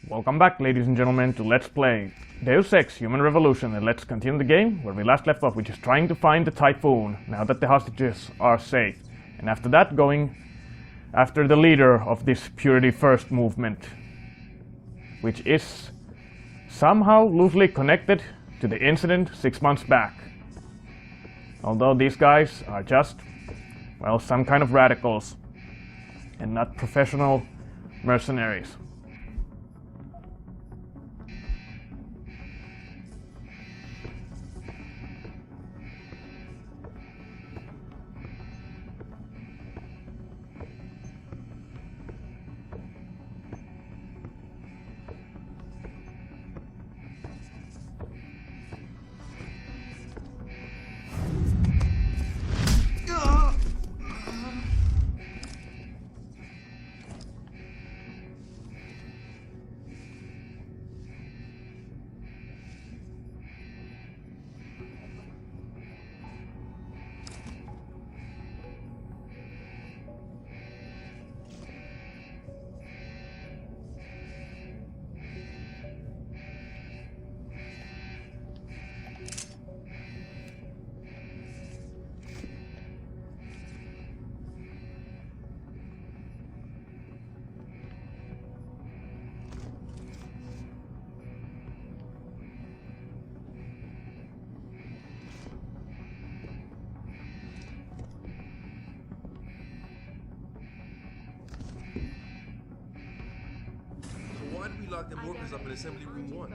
Welcome back, ladies and gentlemen, to Let's Play Deus Ex Human Revolution, and let's continue the game where we last left off, which is trying to find the Typhoon, now that the hostages are safe. And after that, going after the leader of this Purity First movement, which is somehow loosely connected to the incident 6 months back. Although these guys are just, well, some kind of radicals, and not professional mercenaries. Lock them workers up in assembly room 1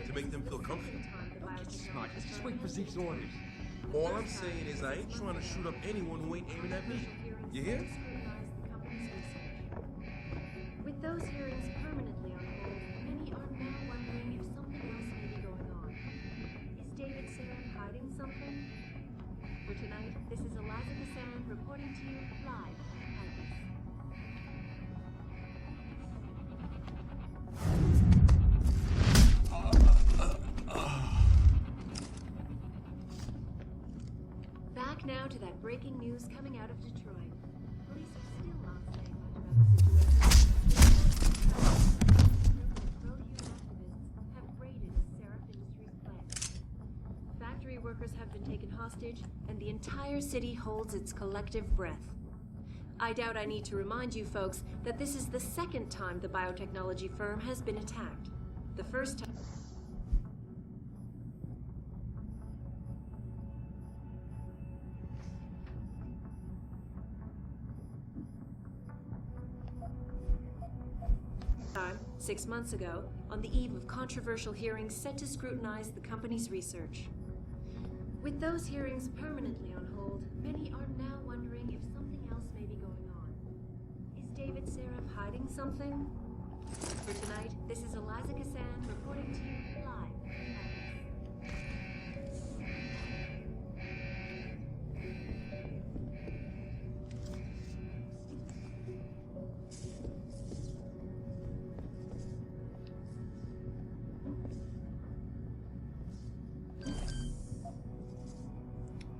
to make them feel comfortable. Don't get smart. Just wait for Zeke's orders. All I'm saying is I ain't trying to shoot up anyone who ain't aiming at me. You hear? With those hearings permanently on hold, many are now wondering if something else may be going on. Is David Sarah hiding something? For tonight, this is Eliza Cassan reporting to you live from Paris. Back now to that breaking news coming out of Detroit. Police are still not saying much about the situation. Pro-human activists have raided a Seraph Industries plant. Factory workers have been taken hostage, and the entire city holds its collective breath. I doubt I need to remind you folks that this is the second time the biotechnology firm has been attacked. The first time... time, 6 months ago, on the eve of controversial hearings set to scrutinize the company's research. With those hearings permanently on hold, many are now wondering if something else may be going on. Is David Sarah hiding something? For tonight, this is Eliza Cassan reporting to you live from Paris.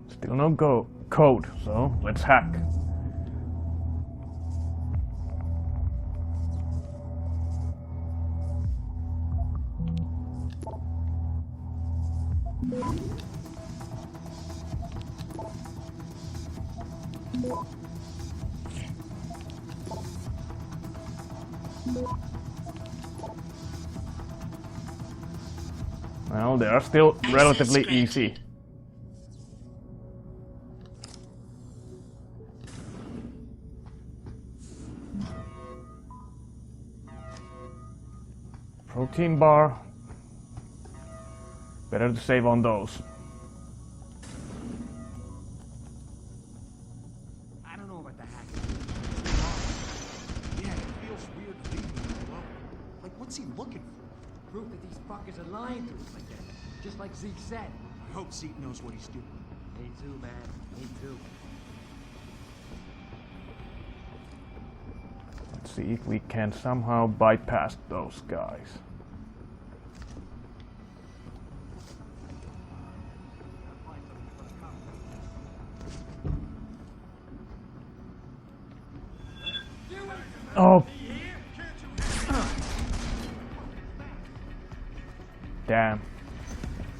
Still no code, so let's hack. Well, they are still relatively easy. Protein bar. Better to save on those. I don't know about the hack. Yeah, it feels weird leaving him alone. Like, what's he looking for? Proof that these fuckers are lying to us like that. Just like Zeke said. I hope Zeke knows what he's doing. Me too, man. Me too. Let's see if we can somehow bypass those guys. Oh. Damn.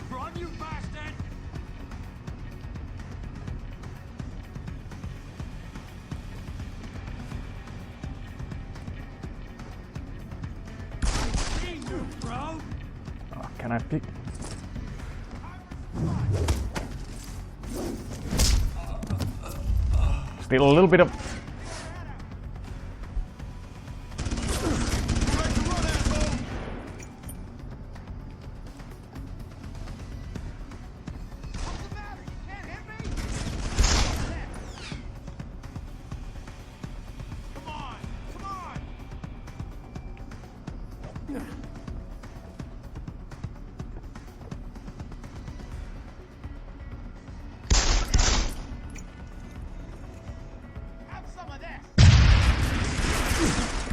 Run, you bastard! Hey, you, bro! Oh, can I pick? Still a little bit of.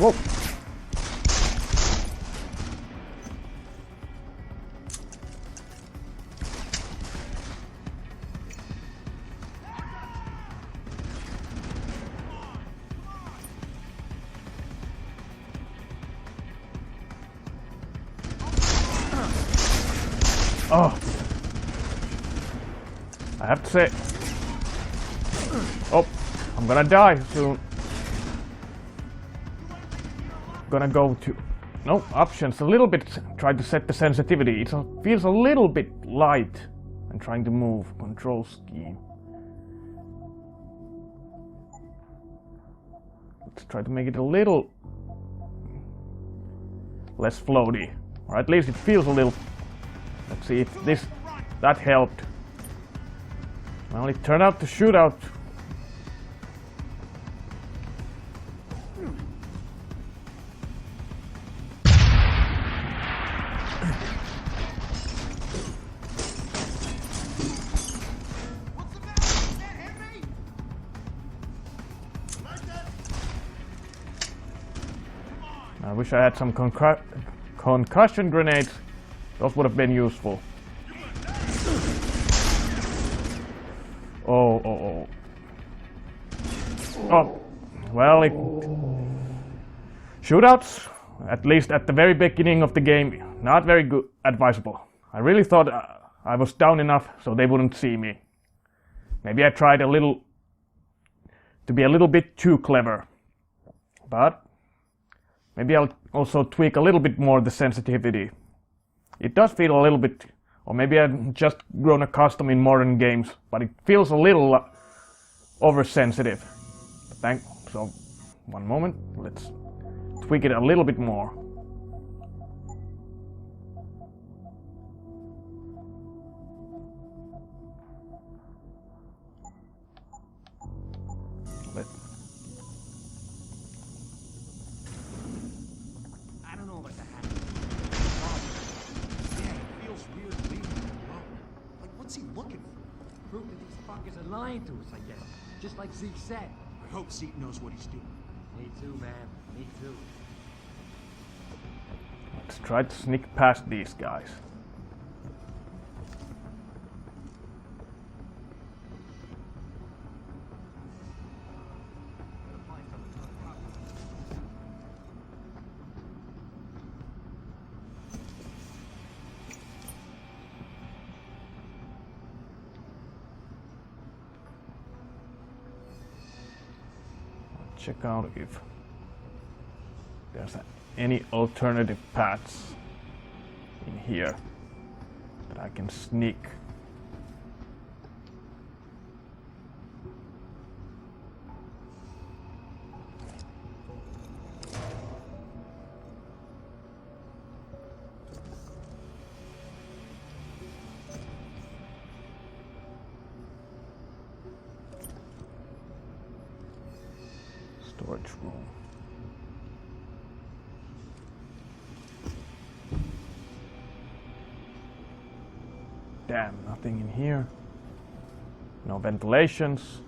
Whoa. Oh. I have to say. Oh, I'm gonna die soon. Gonna go to no options a little bit. Try to set the sensitivity. It feels a little bit light and trying to move control scheme. Let's try to make it a little less floaty, or at least it feels a little. Let's see if that helped. Well, it turned out to shoot out. I wish I had some concussion grenades. Those would have been useful. Oh. Oh, well, shootouts, at least at the very beginning of the game, not very good, advisable. I really thought I was down enough so they wouldn't see me. Maybe I tried to be a little bit too clever. But maybe I'll also tweak a little bit more the sensitivity. It does feel a little bit, or maybe I've just grown accustomed in modern games, but it feels a little oversensitive. So, one moment, let's tweak it a little bit more. I don't know what the heck. Yeah, it feels weird leaving him alone. Like, what's he looking for? Proof that these fuckers are lying to us, I guess. Just like Zeke said. I hope Zeke knows what he's doing. Me too, man. Me too. Let's try to sneak past these guys. Check out if there's any alternative paths in here that I can sneak. Storage room. Damn, nothing in here. No ventilations.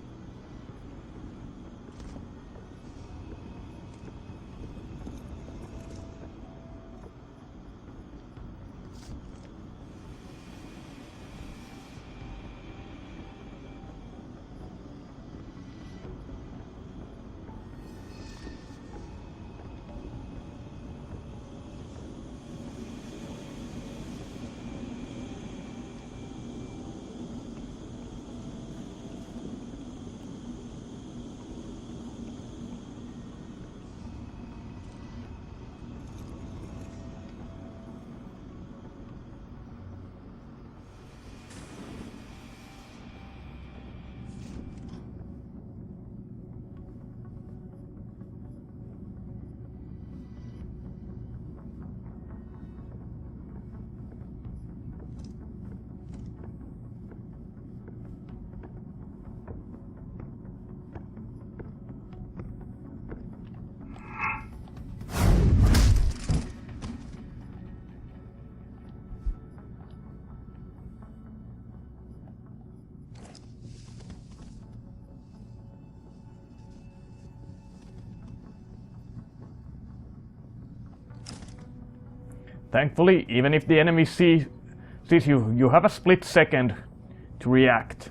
Thankfully, even if the enemy sees you, you have a split second to react.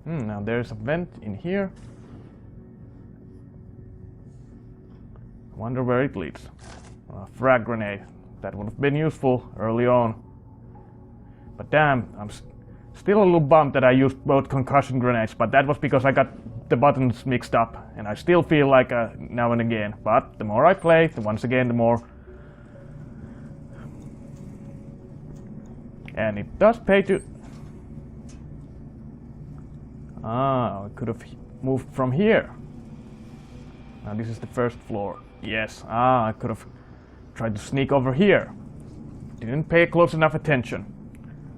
Now there's a vent in here. Wonder where it leads. A frag grenade. That would have been useful early on. But damn, I'm still a little bummed that I used both concussion grenades, but that was because I got the buttons mixed up, and I still feel like now and again. But the more I play, once again, the more. And it does pay to. I could have moved from here. Now this is the first floor. Yes, I could have tried to sneak over here. Didn't pay close enough attention.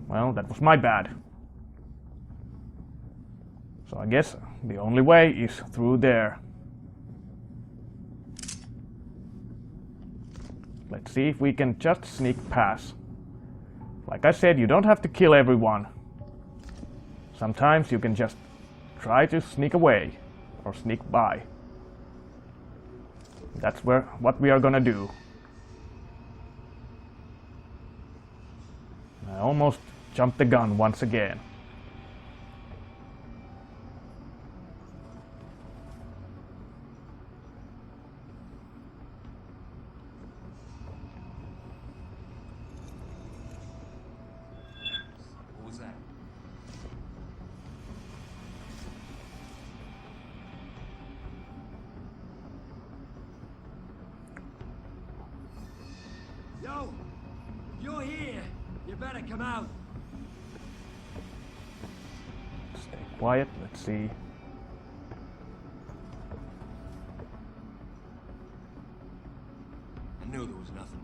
Well, that was my bad. So I guess the only way is through there. Let's see if we can just sneak past. Like I said, you don't have to kill everyone. Sometimes you can just try to sneak away or sneak by. That's what we are gonna do. I almost jumped the gun once again. What was that? Yo! If you're here, you better come out. Stay quiet, let's see. I knew there was nothing.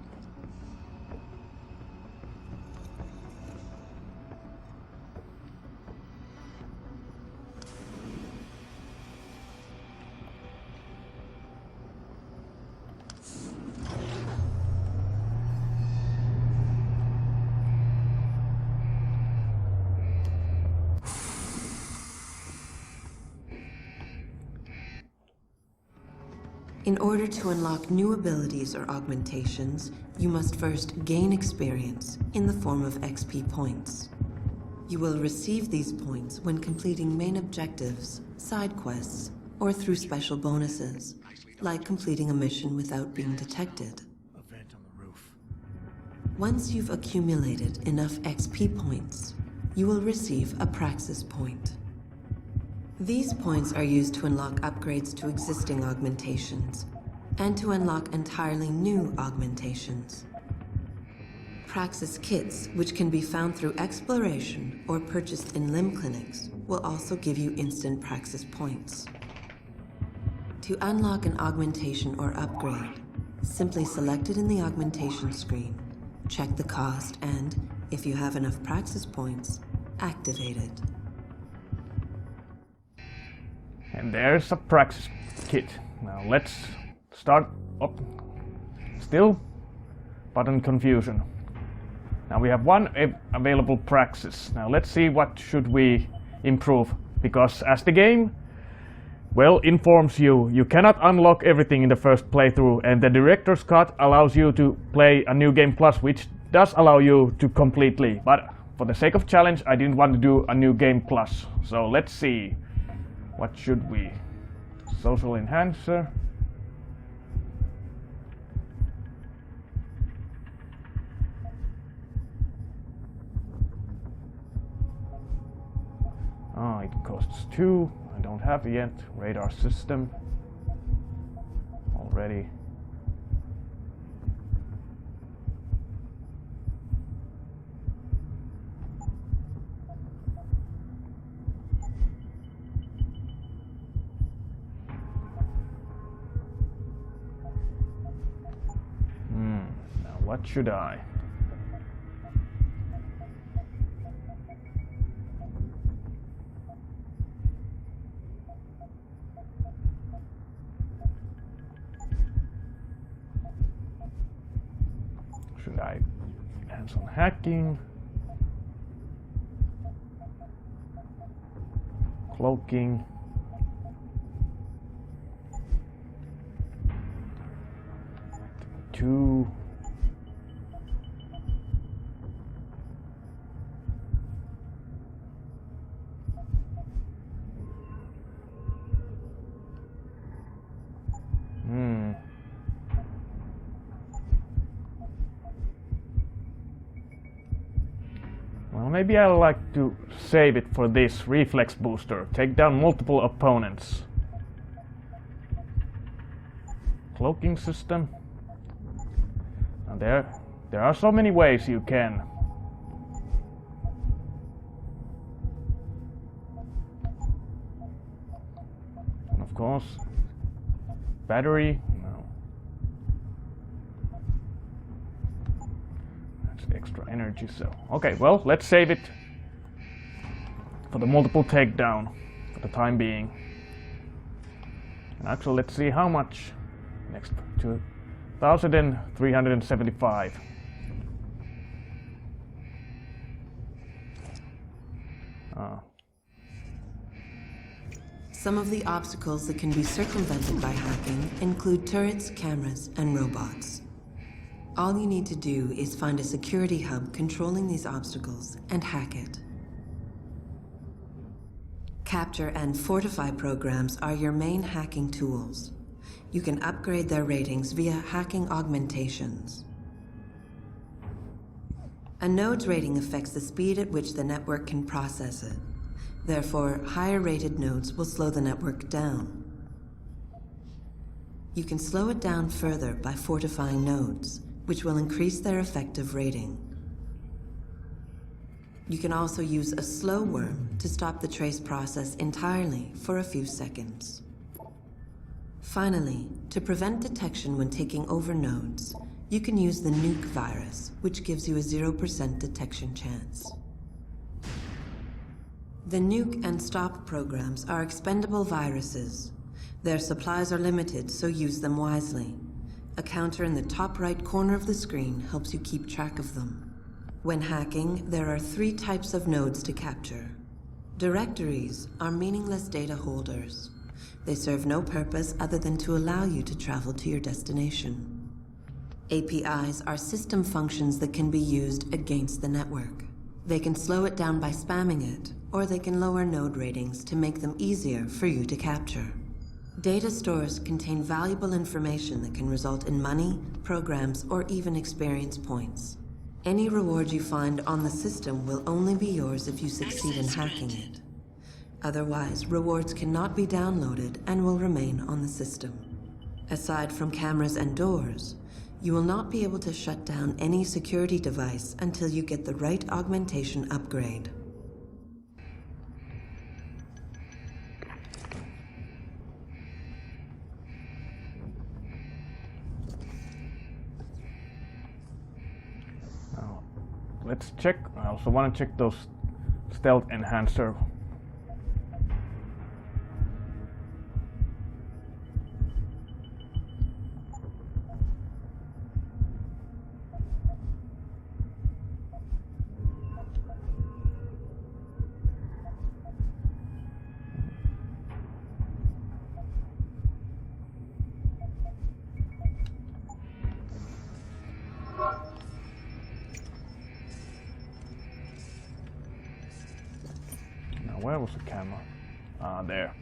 In order to unlock new abilities or augmentations, you must first gain experience in the form of XP points. You will receive these points when completing main objectives, side quests, or through special bonuses, like completing a mission without being detected. A vent on the roof. Once you've accumulated enough XP points, you will receive a praxis point. These points are used to unlock upgrades to existing augmentations, and to unlock entirely new augmentations. Praxis kits, which can be found through exploration or purchased in limb clinics, will also give you instant praxis points. To unlock an augmentation or upgrade, simply select it in the augmentation screen, check the cost, and, if you have enough praxis points, activate it. And there's a praxis kit. Now let's start up. Still button confusion. Now we have one available praxis. Now let's see what should we improve, because as the game well informs you, you cannot unlock everything in the first playthrough, and the director's cut allows you to play a new game plus, which does allow you to completely, but for the sake of challenge I didn't want to do a new game plus. So let's see. What should we? Social enhancer. It costs 2. I don't have it yet. Radar system. Already. What should I? Should I enhance on hacking? Cloaking? Two. maybe I like to save it for this reflex booster. Take down multiple opponents. Cloaking system. And there are so many ways you can. And of course, battery. No. That's extra energy cell. Okay, well, let's save it for the multiple takedown for the time being. And actually, let's see how much. Next, 2,375. Some of the obstacles that can be circumvented by hacking include turrets, cameras, and robots. All you need to do is find a security hub controlling these obstacles and hack it. Capture and fortify programs are your main hacking tools. You can upgrade their ratings via hacking augmentations. A node's rating affects the speed at which the network can process it. Therefore, higher rated nodes will slow the network down. You can slow it down further by fortifying nodes, which will increase their effective rating. You can also use a slow worm to stop the trace process entirely for a few seconds. Finally, to prevent detection when taking over nodes, you can use the nuke virus, which gives you a 0% detection chance. The nuke and stop programs are expendable viruses. Their supplies are limited, so use them wisely. A counter in the top right corner of the screen helps you keep track of them. When hacking, there are 3 types of nodes to capture. Directories are meaningless data holders. They serve no purpose other than to allow you to travel to your destination. APIs are system functions that can be used against the network. They can slow it down by spamming it, or they can lower node ratings to make them easier for you to capture. Data stores contain valuable information that can result in money, programs, or even experience points. Any reward you find on the system will only be yours if you succeed in hacking it. Otherwise, rewards cannot be downloaded and will remain on the system. Aside from cameras and doors, you will not be able to shut down any security device until you get the right augmentation upgrade. Now, let's check. I also want to check those stealth enhancer. Where was the camera? Ah, there.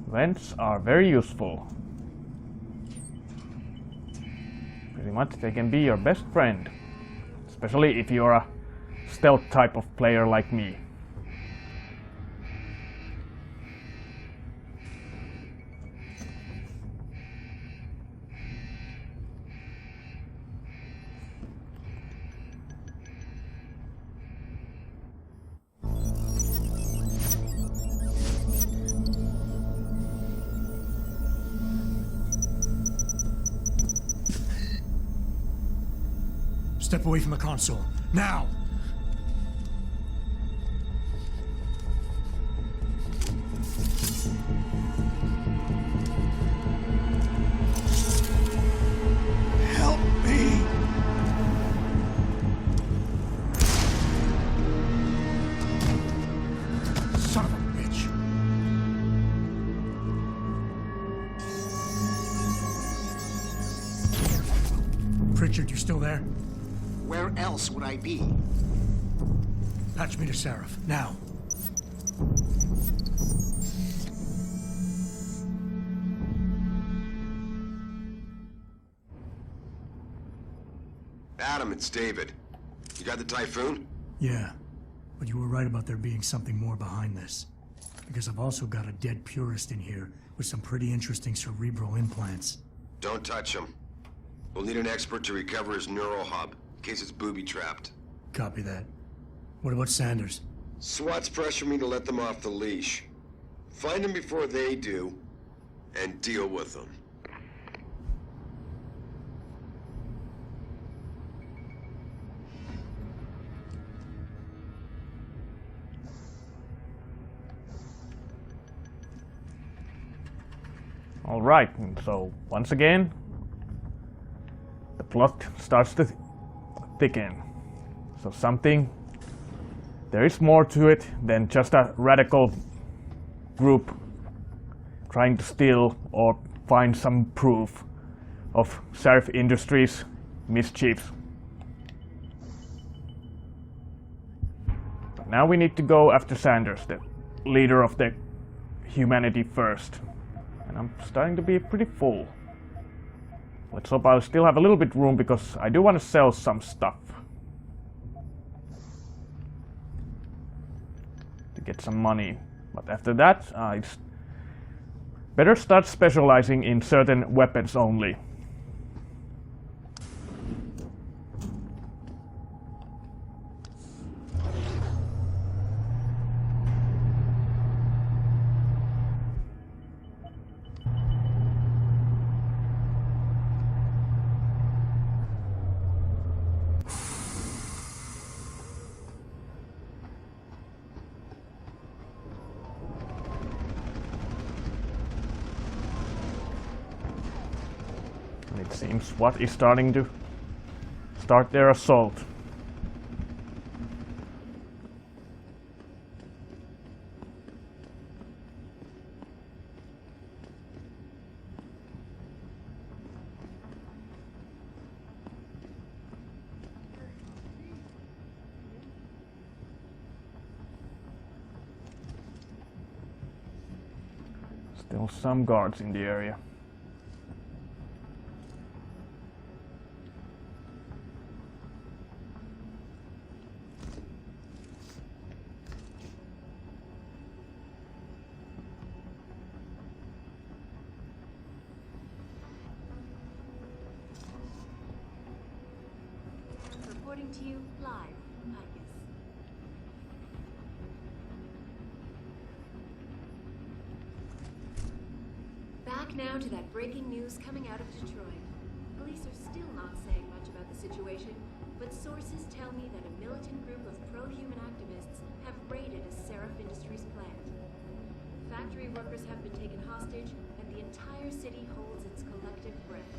Vents are very useful. Pretty much they can be your best friend. Especially if you're a stealth type of player like me. Step away from the console. Now! Help me! Son of a bitch! Pritchard, you still there? Where else would I be? Patch me to Seraph, now. Adam, it's David. You got the Typhoon? Yeah, but you were right about there being something more behind this. Because I've also got a dead purist in here with some pretty interesting cerebral implants. Don't touch him. We'll need an expert to recover his neural hub, in case it's booby-trapped. Copy that. What about Sanders? SWAT's pressured me to let them off the leash. Find him before they do, and deal with them. Alright, so once again, the plot starts to thicken. So there is more to it than just a radical group trying to steal or find some proof of Sheriff Industries' mischiefs. But now we need to go after Sanders, the leader of the Humanity First. And I'm starting to be pretty full. Let's hope I'll still have a little bit room because I do want to sell some stuff. To get some money. But after that, it's better start specializing in certain weapons only. It seems SWAT is starting to start their assault. Still some guards in the area. Reporting to you live, I guess. Back now to that breaking news coming out of Detroit. Police are still not saying much about the situation, but sources tell me that a militant group of pro-human activists have raided a Seraph Industries plant. Factory workers have been taken hostage, and the entire city holds its collective breath.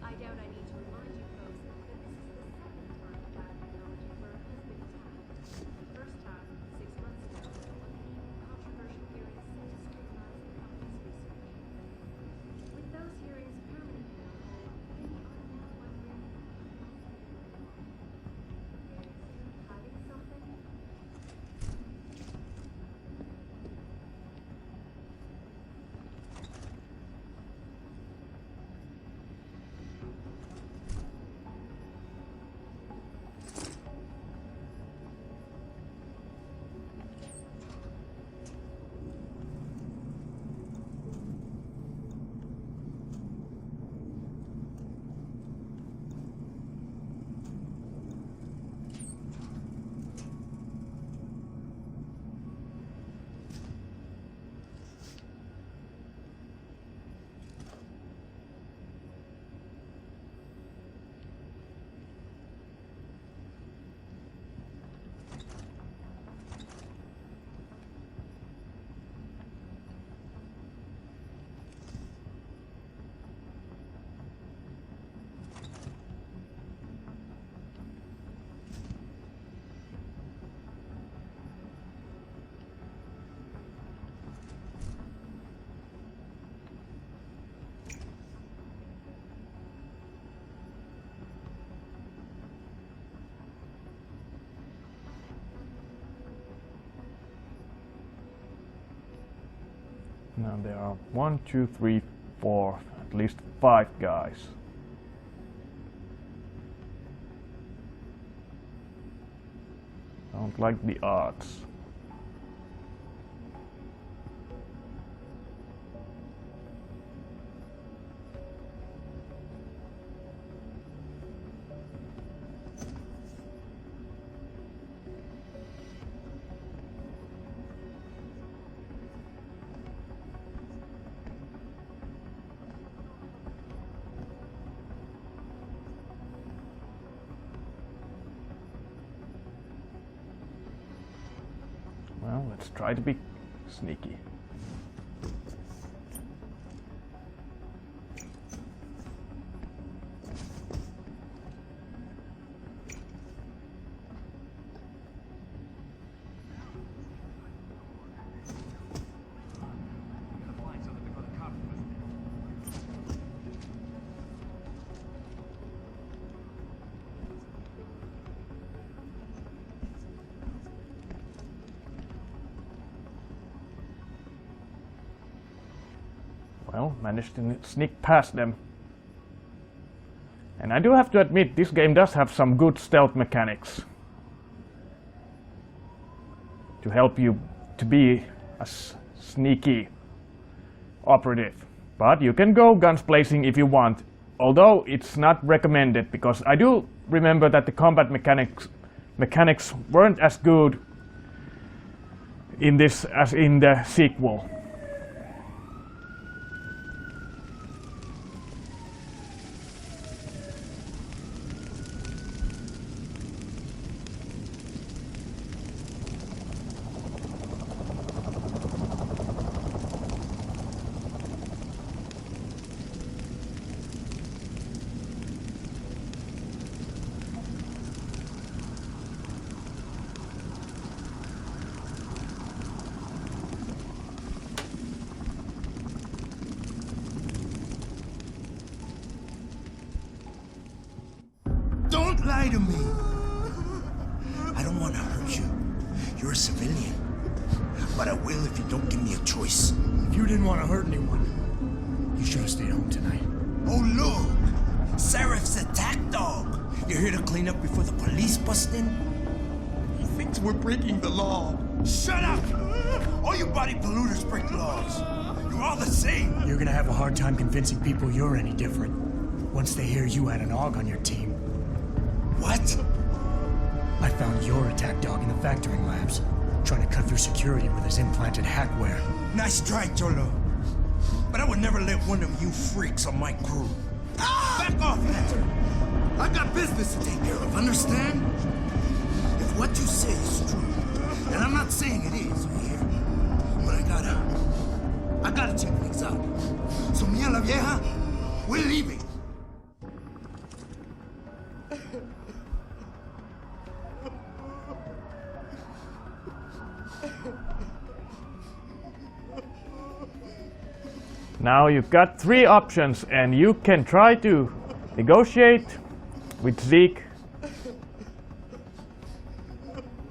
I doubt I need to remind you folks that this is the second time that technology firm has been attacked. The first time, 6 months ago, when the controversial hearings set to scrutinize the company's research. With those hearings permanently on hold, many are now wondering, hiding something? Now there are 1, 2, 3, 4, at least 5 guys. Don't like the odds. Well, let's try to be sneaky. Well, managed to sneak past them. And I do have to admit, this game does have some good stealth mechanics to help you to be a sneaky operative. But you can go guns blazing if you want, although it's not recommended, because I do remember that the combat mechanics weren't as good in this as in the sequel. Don't lie to me. I don't want to hurt you. You're a civilian. But I will if you don't give me a choice. If you didn't want to hurt anyone, you should have stayed home tonight. Oh, look! Serif's attack dog. You're here to clean up before the police bust in? He thinks we're breaking the law. Shut up! All you body polluters break laws. You're all the same. You're gonna have a hard time convincing people you're any different once they hear you had an AUG on your team. What? I found your attack dog in the factoring labs, trying to cut through security with his implanted hackware. Nice try, Cholo. But I would never let one of you freaks on my crew. Back off, Hector! I got business to take care of, understand? If what you say is true, and I'm not saying it is here, but I gotta check things out. So me and la vieja, we're leaving. Now you've got 3 options, and you can try to negotiate with Zeke.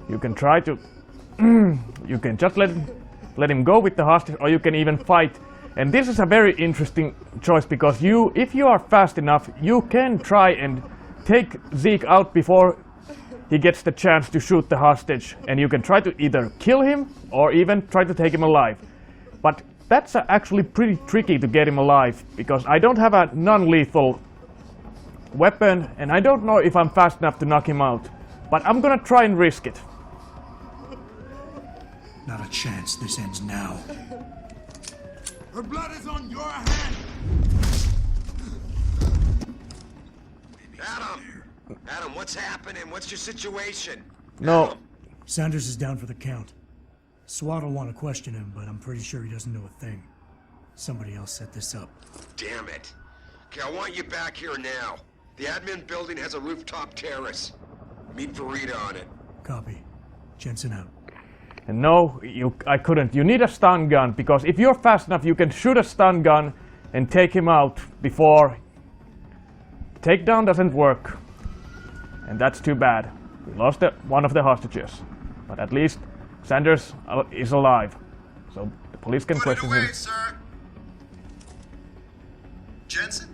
You can try to you can just let him go with the hostage, or you can even fight. And this is a very interesting choice, because if you are fast enough, you can try and take Zeke out before he gets the chance to shoot the hostage, and you can try to either kill him or even try to take him alive. But that's actually pretty tricky to get him alive, because I don't have a non-lethal weapon, and I don't know if I'm fast enough to knock him out. But I'm gonna try and risk it. Not a chance this ends now. Her blood is on your hand. Adam, what's happening? What's your situation? No. Adam. Sanders is down for the count. SWAT will want to question him, but I'm pretty sure he doesn't know a thing. Somebody else set this up. Damn it. Okay, I want you back here now. The admin building has a rooftop terrace. Meet Verita on it. Copy. Jensen out. And no, I couldn't. You need a stun gun, because if you're fast enough, you can shoot a stun gun and take him out before... Takedown doesn't work. And that's too bad. We lost one of the hostages. But at least Sanders is alive. So police can question him. Sir. Jensen?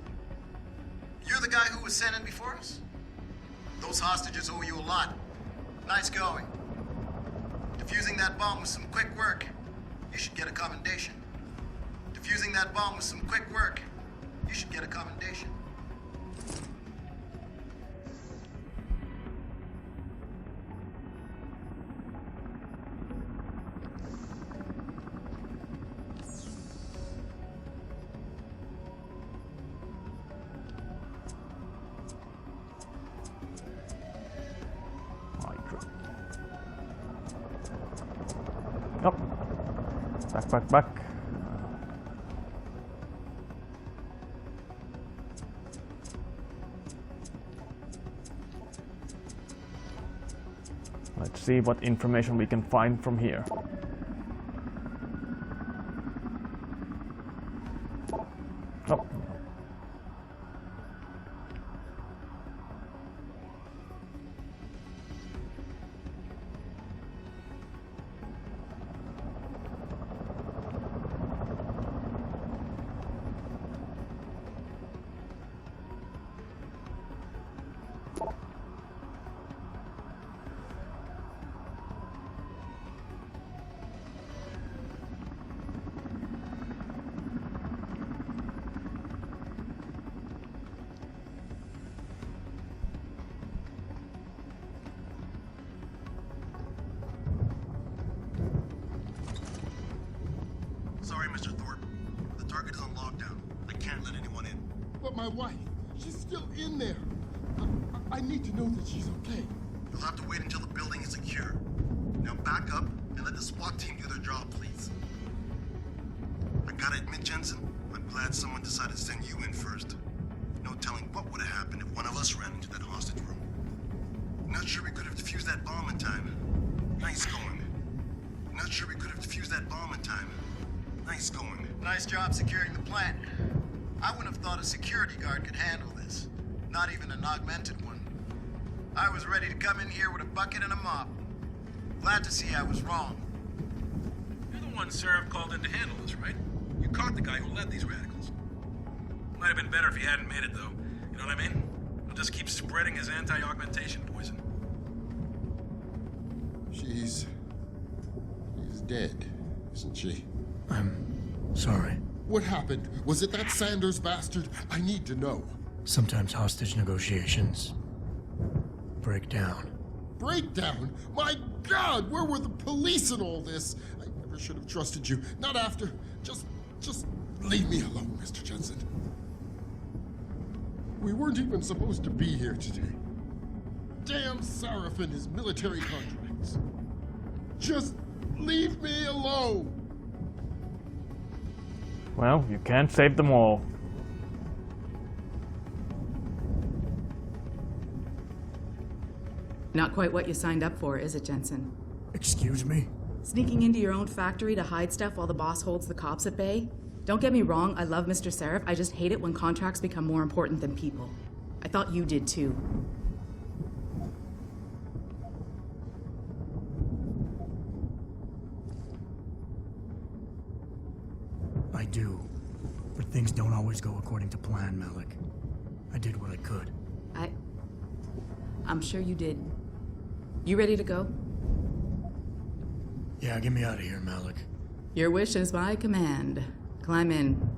You're the guy who was sent in before us? Those hostages owe you a lot. Nice going. Defusing that bomb was some quick work. You should get a commendation. Defusing that bomb was some quick work. You should get a commendation. Oh. Back. Let's see what information we can find from here. Oh. Sorry, Mr. Thorpe. The target is on lockdown. I can't let anyone in. But my wife, she's still in there. I need to know that she's okay. You'll have to wait until the building is secure. Now back up and let the SWAT team do their job, please. I gotta admit, Jensen, I'm glad someone decided to send you in first. No telling what would have happened if one of us ran into that hostage room. Not sure we could have defused that bomb in time. Nice going. Not sure we could have defused that bomb in time. Nice going. Nice job securing the plant. I wouldn't have thought a security guard could handle this. Not even an augmented one. I was ready to come in here with a bucket and a mop. Glad to see I was wrong. You're the one Seraph called in to handle this, right? You caught the guy who led these radicals. Might have been better if he hadn't made it, though. You know what I mean? He'll just keep spreading his anti-augmentation poison. She's dead, isn't she? I'm sorry. What happened? Was it that Sanders bastard? I need to know. Sometimes hostage negotiations break down. Breakdown? My God, where were the police in all this? I never should have trusted you. Not after. Just leave me alone, Mr. Jensen. We weren't even supposed to be here today. Damn Seraph and his military contracts. Just leave me alone. Well, you can't save them all. Not quite what you signed up for, is it, Jensen? Excuse me? Sneaking into your own factory to hide stuff while the boss holds the cops at bay? Don't get me wrong, I love Mr. Seraph. I just hate it when contracts become more important than people. I thought you did too. I do. But things don't always go according to plan, Malik. I did what I could. I'm sure you did. You ready to go? Yeah, get me out of here, Malik. Your wish is my command. Climb in.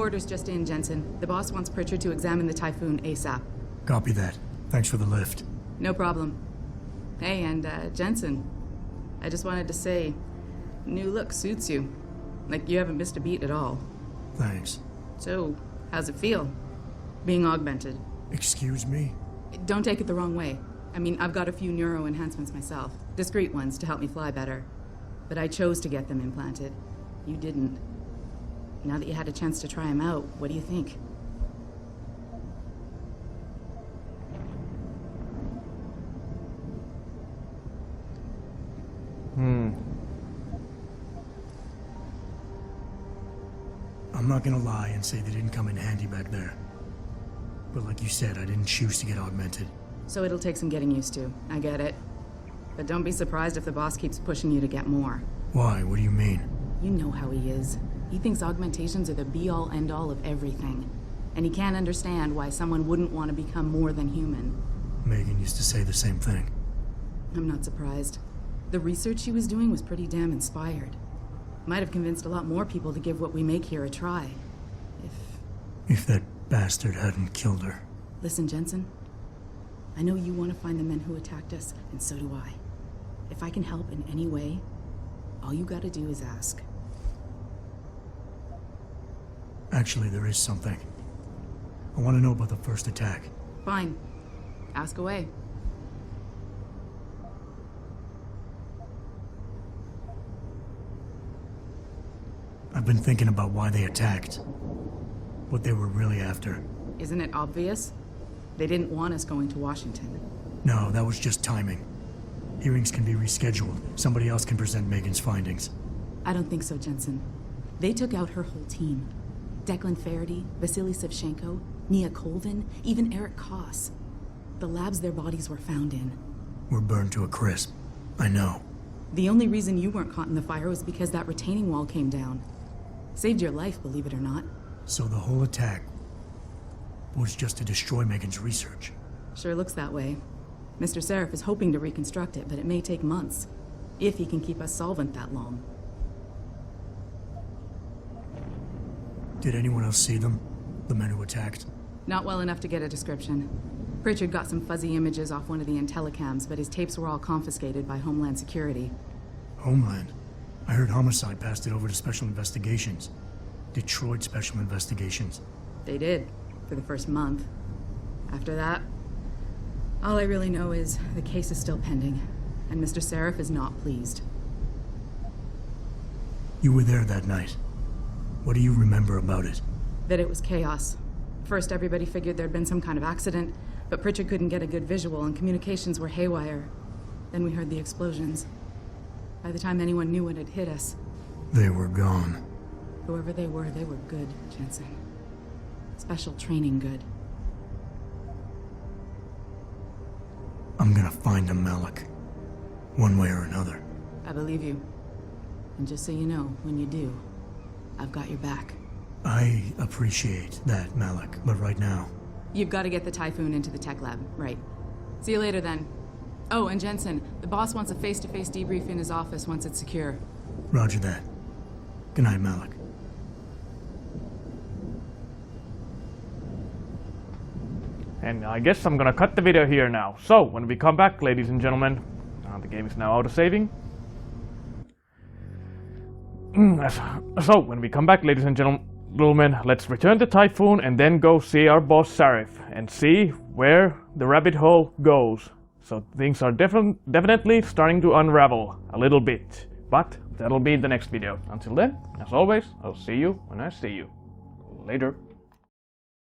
orders just in, Jensen. The boss wants Pritchard to examine the Typhoon ASAP. Copy that. Thanks for the lift. No problem. Hey, and Jensen, I just wanted to say, new look suits you. Like you haven't missed a beat at all. Thanks. So, how's it feel, being augmented? Excuse me? Don't take it the wrong way. I mean, I've got a few neuro enhancements myself. Discreet ones to help me fly better. But I chose to get them implanted. You didn't. Now that you had a chance to try them out, what do you think? I'm not gonna lie and say they didn't come in handy back there. But like you said, I didn't choose to get augmented. So it'll take some getting used to. I get it. But don't be surprised if the boss keeps pushing you to get more. Why? What do you mean? You know how he is. He thinks augmentations are the be-all, end-all of everything. And he can't understand why someone wouldn't want to become more than human. Megan used to say the same thing. I'm not surprised. The research she was doing was pretty damn inspired. Might have convinced a lot more people to give what we make here a try. If that bastard hadn't killed her. Listen, Jensen. I know you want to find the men who attacked us, and so do I. If I can help in any way, all you gotta do is ask. Actually, there is something. I want to know about the first attack. Fine. Ask away. I've been thinking about why they attacked. What they were really after. Isn't it obvious? They didn't want us going to Washington. No, that was just timing. Hearings can be rescheduled. Somebody else can present Megan's findings. I don't think so, Jensen. They took out her whole team. Declan Faraday, Vasily Savchenko, Nia Colvin, even Eric Koss. The labs their bodies were found in. Were burned to a crisp. I know. The only reason you weren't caught in the fire was because that retaining wall came down. Saved your life, believe it or not. So the whole attack was just to destroy Megan's research. Sure looks that way. Mr. Seraph is hoping to reconstruct it, but it may take months. If he can keep us solvent that long. Did anyone else see them? The men who attacked? Not well enough to get a description. Pritchard got some fuzzy images off one of the Intellicams, but his tapes were all confiscated by Homeland Security. Homeland? I heard Homicide passed it over to Special Investigations. Detroit Special Investigations. They did, for the first month. After that, all I really know is the case is still pending, and Mr. Seraph is not pleased. You were there that night. What do you remember about it? That it was chaos. First, everybody figured there'd been some kind of accident, but Pritchard couldn't get a good visual and communications were haywire. Then we heard the explosions. By the time anyone knew what had hit us... They were gone. Whoever they were good, Jensen. Special training good. I'm gonna find them, Malik. One way or another. I believe you. And just so you know, when you do, I've got your back. I appreciate that, Malik, but right now... You've got to get the Typhoon into the tech lab, right. See you later, then. Oh, and Jensen, the boss wants a face-to-face debrief in his office once it's secure. Roger that. Good night, Malik. And I guess I'm gonna cut the video here now. So, when we come back, ladies and gentlemen, the game is now auto-saving. So, when we come back, ladies and gentlemen, let's return to Typhoon and then go see our boss Seraph and see where the rabbit hole goes. So things are definitely starting to unravel a little bit. But that'll be the next video. Until then, as always, I'll see you when I see you. Later.